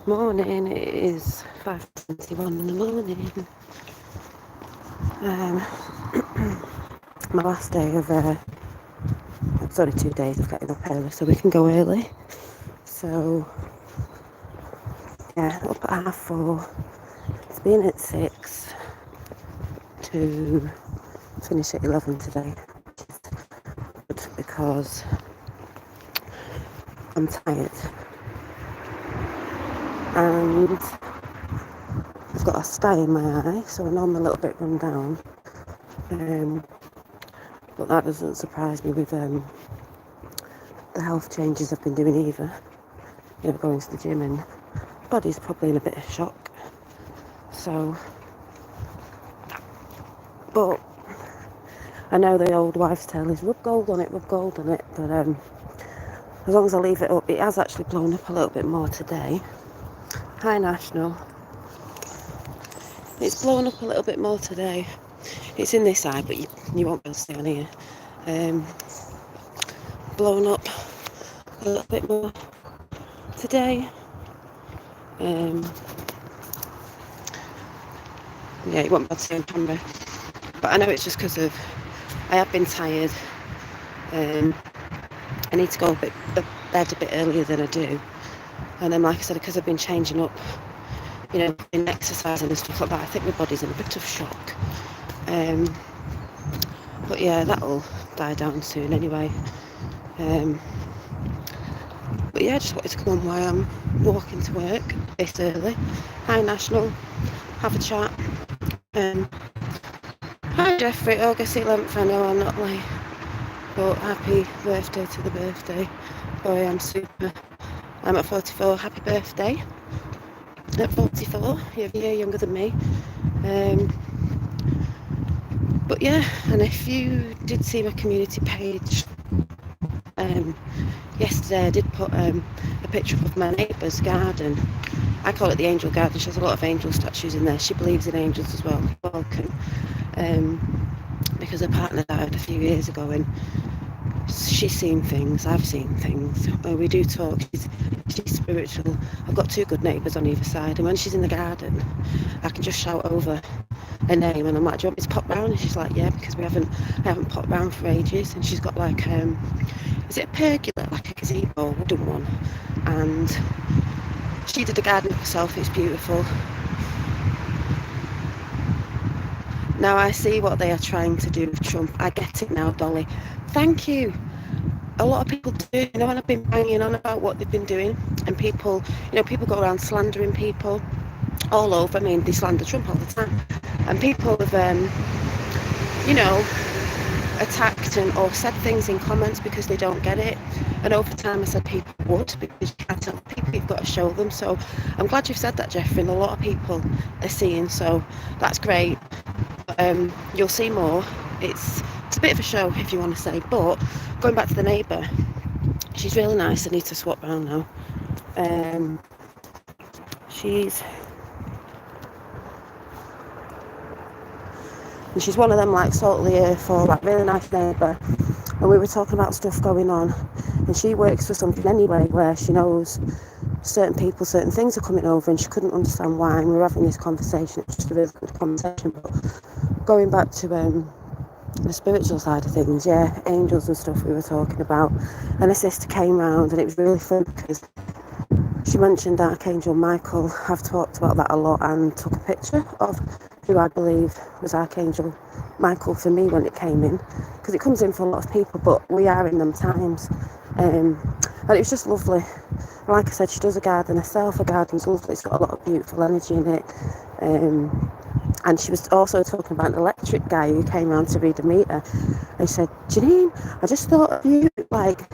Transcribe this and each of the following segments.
Morning, it is 5:21 in the morning. Um, my last day of, it's only 2 days of getting up early, so we can go early. So, yeah, up at 4:30. It's been at 6 to finish at 11 today, because I'm tired. And I've got a sty in my eye, so I know I'm a little bit run down. But that doesn't surprise me with the health changes I've been doing either. Going to the gym, and body's probably in a bit of shock. So, but I know the old wives' tale is rub gold on it, rub gold on it. But as long as I leave it up, it has actually blown up a little bit more today. Hi, National. It's blown up a little bit more today. It's in this eye, but you won't be able to see on here. Blown up a little bit more today. Yeah, you won't be able to see on camera. But I know it's just because I have been tired. I need to go to bed a bit earlier than I do. And then, like I said, because I've been changing up, been exercising and stuff like that, I think my body's in a bit of shock. But yeah, that'll die down soon anyway. But yeah, I just wanted to come on while I'm walking to work this early. Hi, National. Have a chat. Hi, Jeffrey. August 11th. I know I'm not late. But happy birthday to the birthday boy. I'm super. I'm at 44. Happy birthday. At 44. You're a year younger than me. But yeah, and if you did see my community page, yesterday I did put a picture of my neighbour's garden. I call it the angel garden. She has a lot of angel statues in there. She believes in angels as well. Welcome. Because her partner died a few years ago, and she's seen things, I've seen things. We do talk. She's spiritual. I've got two good neighbours on either side, and when she's in the garden, I can just shout over her name, and I'm like, "Do you want me to pop round?" And she's like, "Yeah," because I haven't popped round for ages. And she's got like, is it a pergola, like a gazebo, wooden one? And she did the garden herself. It's beautiful. Now I see what they are trying to do with Trump. I get it now, Dolly. Thank you. A lot of people do, when I've been banging on about what they've been doing, and people go around slandering people all over. I mean, they slander Trump all the time, and people have, attacked or said things in comments because they don't get it. And over time I said people would, because you can't tell people, you've got to show them. So I'm glad you've said that, Jeffrey, and a lot of people are seeing, so that's great. You'll see more. It's a bit of a show, if you want to say. But going back to the neighbour, she's really nice. I need to swap round now. She's one of them, like, salt of the earth, or like really nice neighbour. And we were talking about stuff going on, and she works for something anyway where she knows certain people, certain things are coming over, and she couldn't understand why. And we were having this conversation. It's just a really good conversation. But going back to the spiritual side of things, yeah, angels and stuff we were talking about. And a sister came round, and it was really fun because she mentioned Archangel Michael. I've talked about that a lot, and took a picture of who I believe was Archangel Michael for me when it came in, because it comes in for a lot of people, but we are in them times. And it was just lovely. And like I said, she does a garden herself. Her garden's lovely. It's got a lot of beautiful energy in it. And she was also talking about an electric guy who came round to read a meter. And she said, "Janine, I just thought of you, like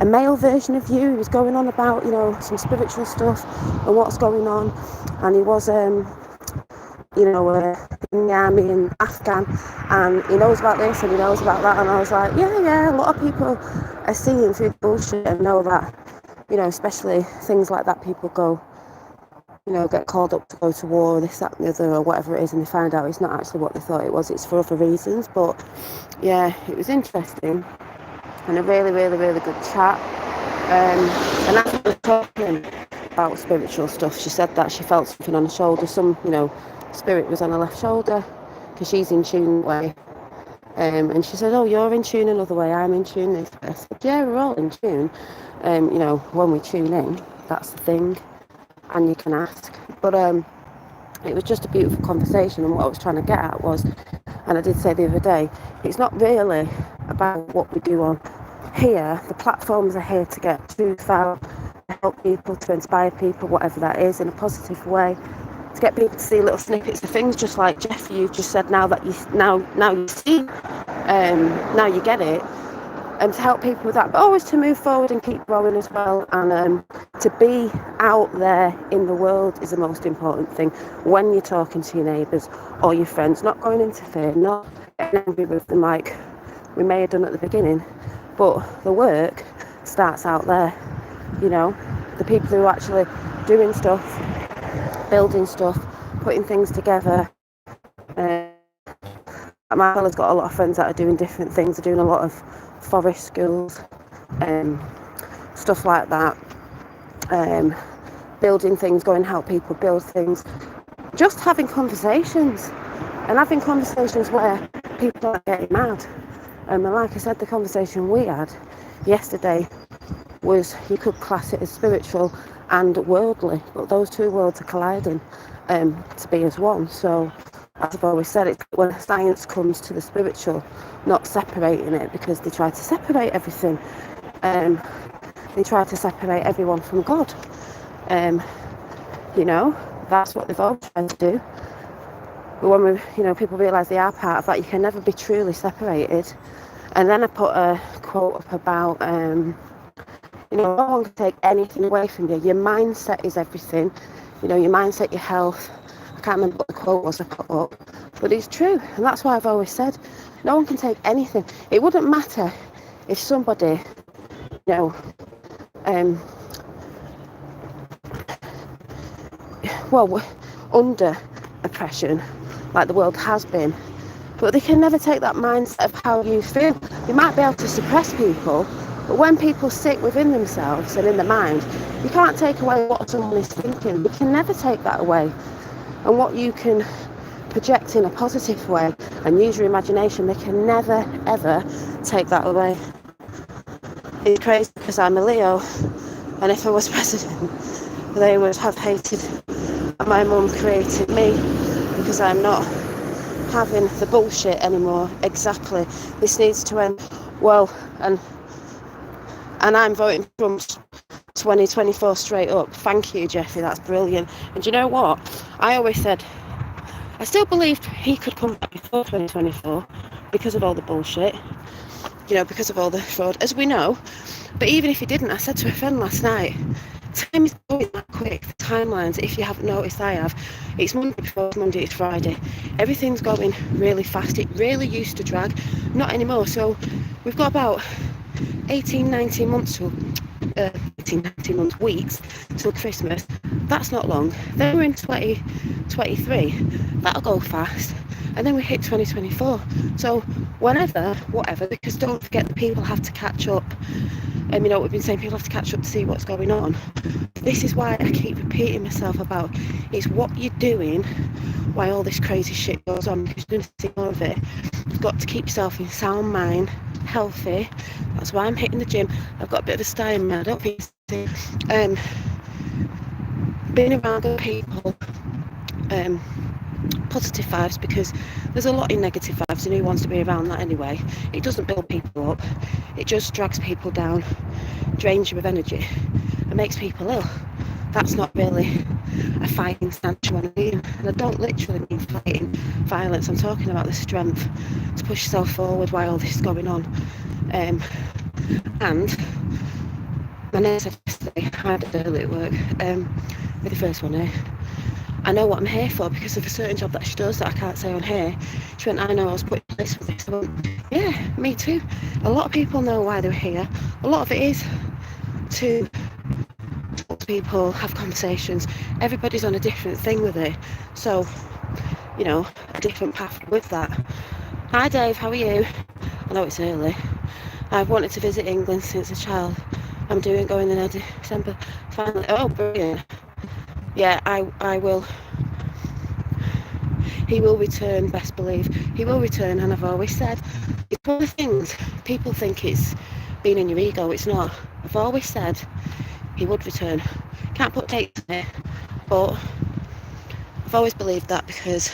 a male version of you. He was going on about, some spiritual stuff and what's going on." And he was, in the army in Afghan, and he knows about this and he knows about that. And I was like, yeah, a lot of people are seeing through bullshit and know that, especially things like that, people go, get called up to go to war, this, that and the other, or whatever it is, and they find out it's not actually what they thought it was, it's for other reasons. But yeah, it was interesting and a really, really, really good chat. And as we were talking, about spiritual stuff. She said that she felt something on her shoulder. Some, spirit was on her left shoulder because she's in tune way. And she said, "Oh, you're in tune another way. I'm in tune this way." I said, "Yeah, we're all in tune. When we tune in, that's the thing, and you can ask." But it was just a beautiful conversation, and what I was trying to get at was, and I did say the other day, it's not really about what we do on here. The platforms are here to get truth out, to help people, to inspire people, whatever that is, in a positive way, to get people to see little snippets of things, just like Jeff, you just said, now you see, now you get it, and to help people with that, but always to move forward and keep growing as well, and to be out there in the world is the most important thing when you're talking to your neighbours or your friends, not going into fear, not getting angry with them like we may have done at the beginning, but the work starts out there, the people who are actually doing stuff, building stuff, putting things together. My fella's got a lot of friends that are doing different things. They're doing a lot of forest schools, stuff like that, building things, going to help people build things, just having conversations, and having conversations where people aren't getting mad. And like I said, the conversation we had yesterday was, you could class it as spiritual and worldly, but those two worlds are colliding to be as one. So as I've always said, it's when science comes to the spiritual, not separating it, because they try to separate everything. They try to separate everyone from God. That's what they've all tried to do. But when people realise they are part of that, you can never be truly separated. And then I put a quote up about, no one can take anything away from you. Your mindset is everything. Your mindset, your health. I can't remember what the quote was I put up, but it's true, and that's why I've always said, no one can take anything. It wouldn't matter if somebody, under oppression, like the world has been, but they can never take that mindset of how you feel. You might be able to suppress people, but when people sit within themselves and in their mind, you can't take away what someone is thinking. You can never take that away. And what you can project in a positive way and use your imagination, they can never, ever take that away. It's crazy because I'm a Leo, and if I was president, they would have hated my mum created me because I'm not having the bullshit anymore. Exactly. This needs to end. Well, and I'm voting Trump 2024 straight up. Thank you, Jeffy, that's brilliant. And you know what? I always said, I still believed he could come back before 2024 because of all the bullshit, because of all the fraud, as we know. But even if he didn't, I said to a friend last night, time is going that quick, the timelines, if you haven't noticed, I have. It's Monday before Monday, it's Friday. Everything's going really fast. It really used to drag, not anymore. So we've got about 19 months, weeks till Christmas. That's not long. Then we're in 2023. That'll go fast. And then we hit 2024. So whatever, because don't forget the people have to catch up. We've been saying, people have to catch up to see what's going on. This is why I keep repeating myself about, it's what you're doing while all this crazy shit goes on, because you're going to see more of it. You've got to keep yourself in sound mind, healthy. That's why I'm hitting the gym. I've got a bit of a style in me. I don't think being around good people, positive vibes, because there's a lot in negative vibes, and who wants to be around that anyway? It doesn't build people up, it just drags people down, drains you of energy, and makes people ill. That's not really a fighting stance you want to be in. And I don't literally mean fighting violence, I'm talking about the strength to push yourself forward while all this is going on. And my nurse said yesterday, I had it early at work, with the first one here, I know what I'm here for because of a certain job that she does that I can't say on here. She went, I know I was put in place for this. I went, yeah, me too. A lot of people know why they're here. A lot of it is to talk to people, have conversations. Everybody's on a different thing with it. So, a different path with that. Hi Dave, how are you? I know it's early. I've wanted to visit England since a child. I'm going in December. Finally, oh, brilliant. Yeah, I will. He will return, best believe. He will return, and I've always said, it's one of the things, people think it's being in your ego, it's not. I've always said he would return. Can't put dates on it, but I've always believed that because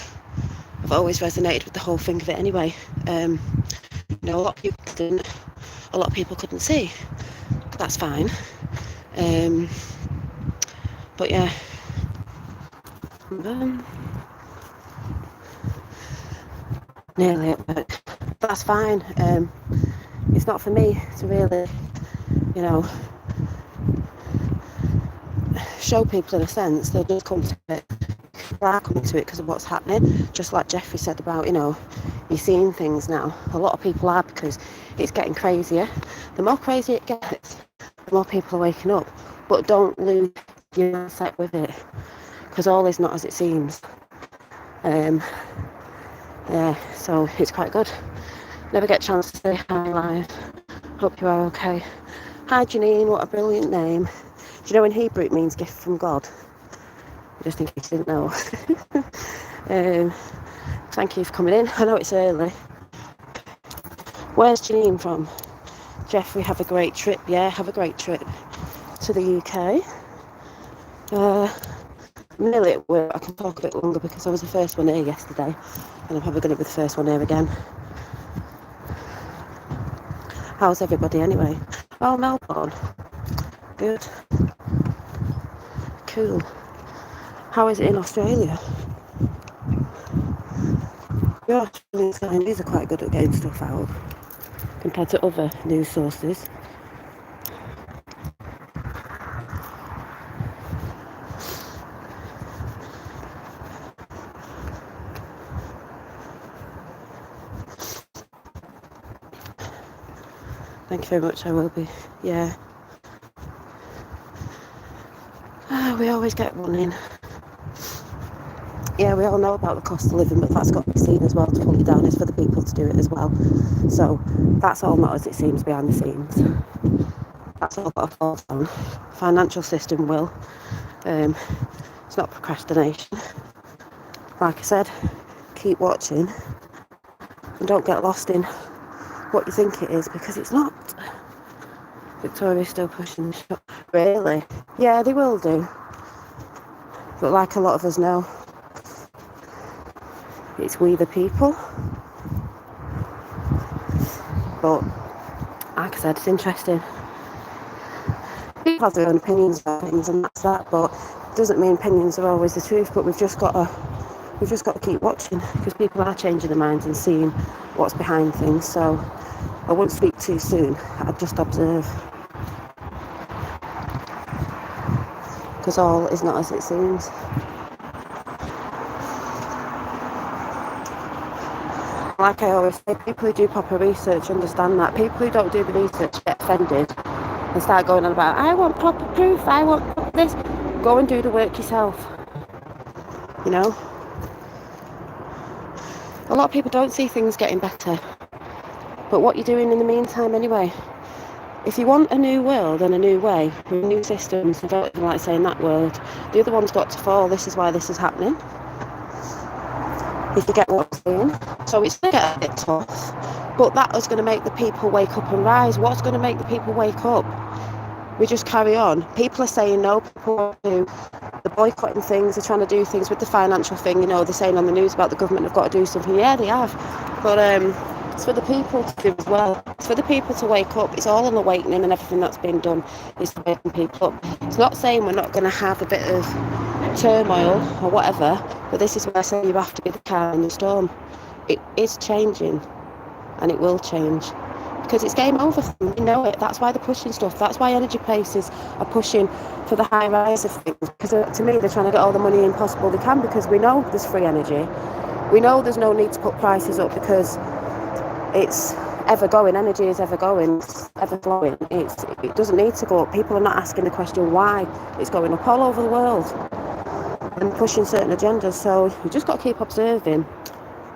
I've always resonated with the whole thing of it anyway. A lot of people didn't, a lot of people couldn't see. That's fine. But yeah. Nearly at work. That's fine. It's not for me to really, show people in a sense. They'll just come to it. People are coming to it because of what's happening. Just like Jeffrey said about, you're seeing things now. A lot of people are because it's getting crazier. The more crazy it gets, the more people are waking up. But don't lose your mindset with it because all is not as it seems. Yeah, so it's quite good. Never get a chance to say hi live. Hope you are okay. Hi Janine, what a brilliant name. Do you know in Hebrew it means gift from God? Just in case you didn't know. Thank you for coming in. I know it's early. Where's Janine from? Jeffrey, have a great trip. Yeah, have a great trip to the UK. I'm nearly at work. I can talk a bit longer because I was the first one here yesterday and I'm probably going to be the first one here again. How's everybody anyway? Oh, Melbourne. Good. Cool. How is it in Australia? Your Australian Sky News are quite good at getting stuff out compared to other news sources. Thank you very much, I will be. Yeah. We always get one in. Yeah, we all know about the cost of living, but that's got to be seen as well to pull it down. It's for the people to do it as well. So that's all not as it seems behind the scenes. That's all got to fall down. Financial system will. It's not procrastination. Like I said, keep watching and don't get lost in what you think it is because it's not. Victoria's still pushing the shop. Really? Yeah, they will do. But like a lot of us know, it's we the people. But like I said, it's interesting. People have their own opinions about things and that's that, but it doesn't mean opinions are always the truth. But we've just got to keep watching because people are changing their minds and seeing what's behind things. So I wouldn't speak too soon. I'd just observe because all is not as it seems. Like I always say, people who do proper research understand that. People who don't do the research get offended and start going on about, I want proper proof, I want this. Go and do the work yourself. A lot of people don't see things getting better. But what you're doing in the meantime anyway. If you want a new world and a new way, with new systems, I don't even like saying that word, the other one's got to fall. This is why this is happening. If you get what I'm saying. So it's going to get a bit tough. But that is going to make the people wake up and rise. What's going to make the people wake up? We just carry on. People are saying no. People are boycotting things. They're trying to do things with the financial thing. They're saying on the news about the government have got to do something. Yeah, they have. But it's for the people to do as well. It's for the people to wake up. It's all an awakening and everything that's been done is to waken people up. It's not saying we're not going to have a bit of turmoil or whatever, but this is where I say you have to be the calm in the storm. It is changing and it will change because it's game over. We know it. That's why they're pushing stuff. That's why energy places are pushing for the high rise of things because to me they're trying to get all the money in possible they can because we know there's free energy. We know there's no need to put prices up because it's ever going. Energy is ever going. It's ever flowing. It doesn't need to go up. People are not asking the question why it's going up all over the world and pushing certain agendas. So you just got to keep observing,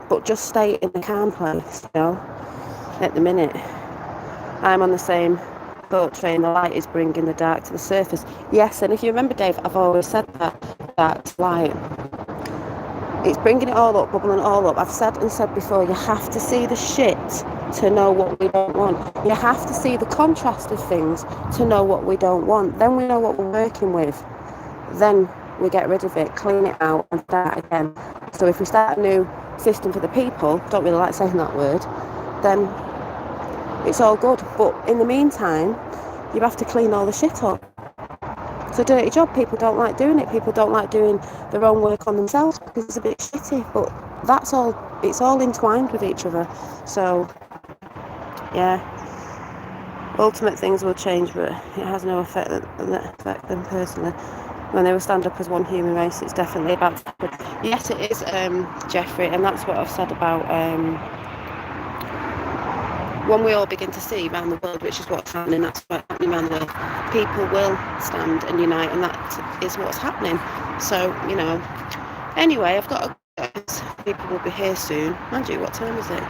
but just stay in the calm place. At the minute, I'm on the same boat train, the light is bringing the dark to the surface. Yes, and if you remember, Dave, I've always said that light, it's bringing it all up, bubbling it all up. I've said and said before, you have to see the shit to know what we don't want. You have to see the contrast of things to know what we don't want. Then we know what we're working with. Then we get rid of it, clean it out, and start again. So if we start a new system for the people, don't really like saying that word, then it's all good. But in the meantime, you have to clean all the shit up. It's a dirty job. People don't like doing it. People don't like doing their own work on themselves because it's a bit shitty. But that's all. It's all entwined with each other. So, yeah. Ultimate things will change, but it has no effect them personally. When they will stand up as one human race, it's definitely about. Yes, it is, Jeffrey, and that's what I've said about. When we all begin to see around the world, which is what's happening, that's what's happening around the world, people will stand and unite, and that is what's happening. So, anyway, I've got to, people will be here soon. Mind you, what time is it?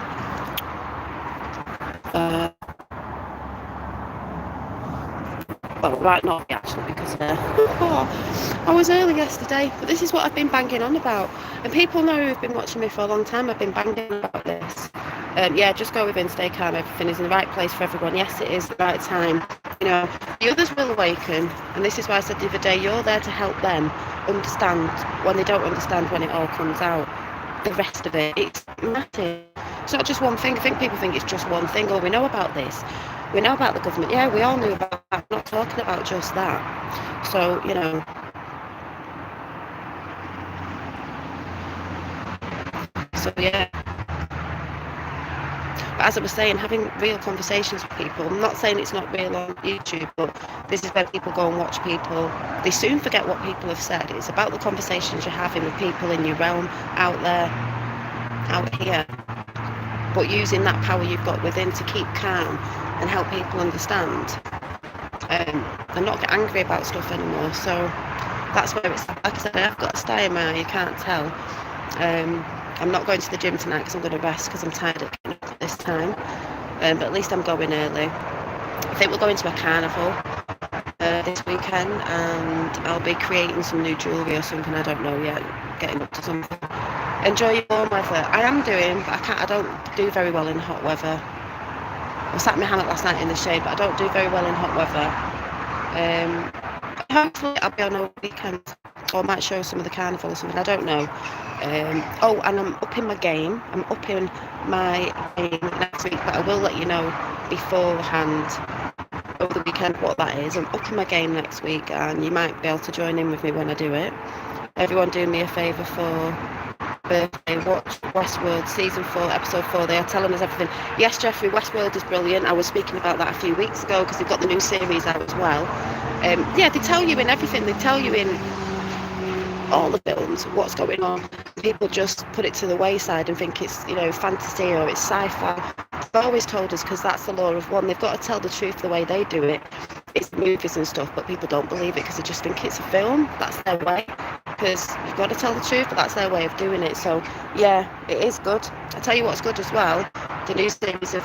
Well, right now, actually, because I was early yesterday, but this is what I've been banging on about. And people know who've been watching me for a long time, I've been banging about this. Yeah, just go within, stay calm, everything is in the right place for everyone. Yes, it is the right time. The others will awaken, and this is why I said the other day, you're there to help them understand when they don't understand when it all comes out. The rest of it, it's massive. It's not just one thing. I think people think it's just one thing. We know about this. We know about the government. Yeah, we all knew about that. I'm not talking about just that. So, So, yeah. But as I was saying, having real conversations with people, I'm not saying it's not real on YouTube, but this is where people go and watch people. They soon forget what people have said. It's about the conversations you're having with people in your realm, out there, out here. But using that power you've got within to keep calm and help people understand and not get angry about stuff anymore. So that's where it's, like I said, I've got a sty in my eye, you can't tell. I'm not going to the gym tonight because I'm going to rest because I'm tired of getting up at this time. But at least I'm going early. I think we're going to a carnival this weekend, and I'll be creating some new jewellery or something, I don't know yet, getting up to something. Enjoy your warm weather. I am doing, but I don't do very well in hot weather. I sat in my hammock last night in the shade, but I don't do very well in hot weather. Hopefully I'll be on a weekend, or I might show some of the carnival or something, I don't know. And I'm upping my game. I'm upping my game next week, but I will let you know beforehand over the weekend what that is. I'm upping my game next week, and you might be able to join in with me when I do it. Everyone do me a favour for birthday, watch Westworld season 4 episode 4. They are telling us everything. Yes, Jeffrey, Westworld is brilliant. I was speaking about that a few weeks ago because they've got the new series out as well. Yeah, they tell you in everything. They tell you in all the films what's going on. People just put it to the wayside and think it's fantasy or it's sci-fi. They've always told us, because that's the law of one, they've got to tell the truth the way they do it. It's movies and stuff, but people don't believe it because they just think it's a film. That's their way, because you've got to tell the truth, but that's their way of doing it. So yeah, it is good. I tell you what's good as well, the new series of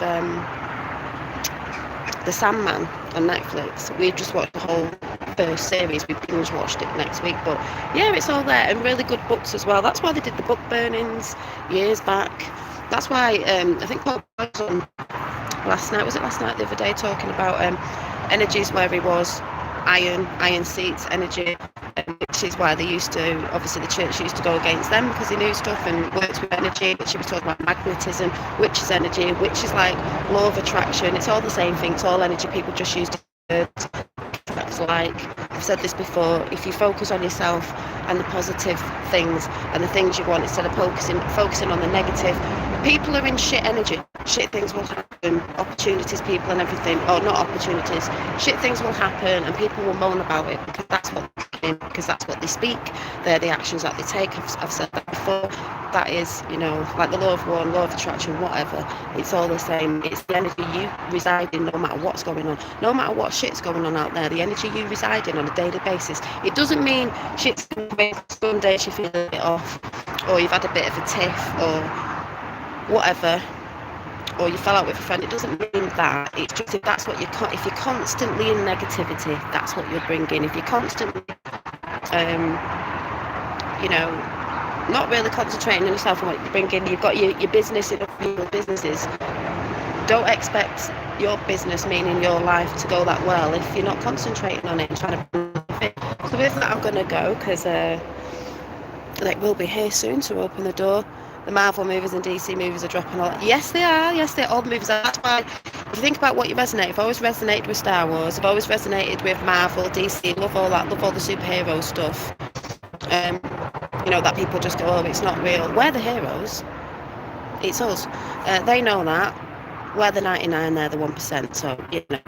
The Sandman on Netflix. We just watched the whole first series. We binge watched it next week, but yeah, it's all there, and really good books as well. That's why they did the book burnings years back. That's why I think Paul was on last night, the other day, talking about energies, where he was iron seats energy, which is why they used to, obviously the church used to go against them because they knew stuff and worked with energy. But she was talking about magnetism, which is energy, which is like law of attraction. It's all the same thing. It's all energy. People just use words. That's like, I've said this before, if you focus on yourself and the positive things and the things you want instead of focusing on the negative, people are in shit energy. Shit things will happen, opportunities, people and everything, or not opportunities, shit things will happen, and people will moan about it because that's what they speak, they're the actions that they take. I've said that before. That is, like the law of one, law of attraction, whatever, it's all the same. It's the energy you reside in, no matter what's going on, no matter what shit's going on out there, the energy you reside in on a daily basis. It doesn't mean shit's going some days you feel a bit off, or you've had a bit of a tiff, or whatever, or you fell out with a friend. It doesn't mean that. It's just if that's what if you're constantly in negativity, that's what you're bringing. If you're constantly, you know, not really concentrating on yourself and what you're bringing, you've got your business in your businesses. Don't expect your business, meaning your life, to go that well if you're not concentrating on it and trying to benefit. So with that, I'm going to go because they will be here soon to open the door. The Marvel movies and DC movies are dropping all. Yes, they are. Yes, they're all the movies. That's why, if you think about what you resonate, I've always resonated with Star Wars. I've always resonated with Marvel, DC. Love all that. Love all the superhero stuff. You know, that people just go, oh, it's not real. We're the heroes. It's us. They know that. We're the 99, they're the 1%. So, you know,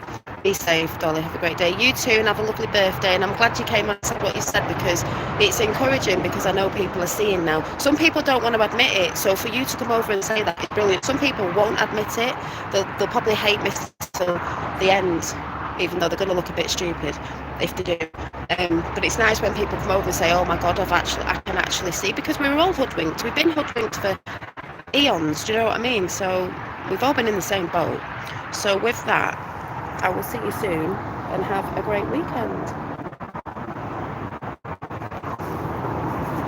be safe, Dolly. Have a great day. You too, and have a lovely birthday. And I'm glad you came and said what you said, because it's encouraging, because I know people are seeing now. Some people don't want to admit it. So for you to come over and say that is brilliant. Some people won't admit it. They'll probably hate me till the end, even though they're going to look a bit stupid if they do. But it's nice when people come over and say, oh my God, I can actually see, because we were all hoodwinked. We've been hoodwinked for eons, do you know what I mean? So we've all been in the same boat. So with that, I will see you soon and have a great weekend.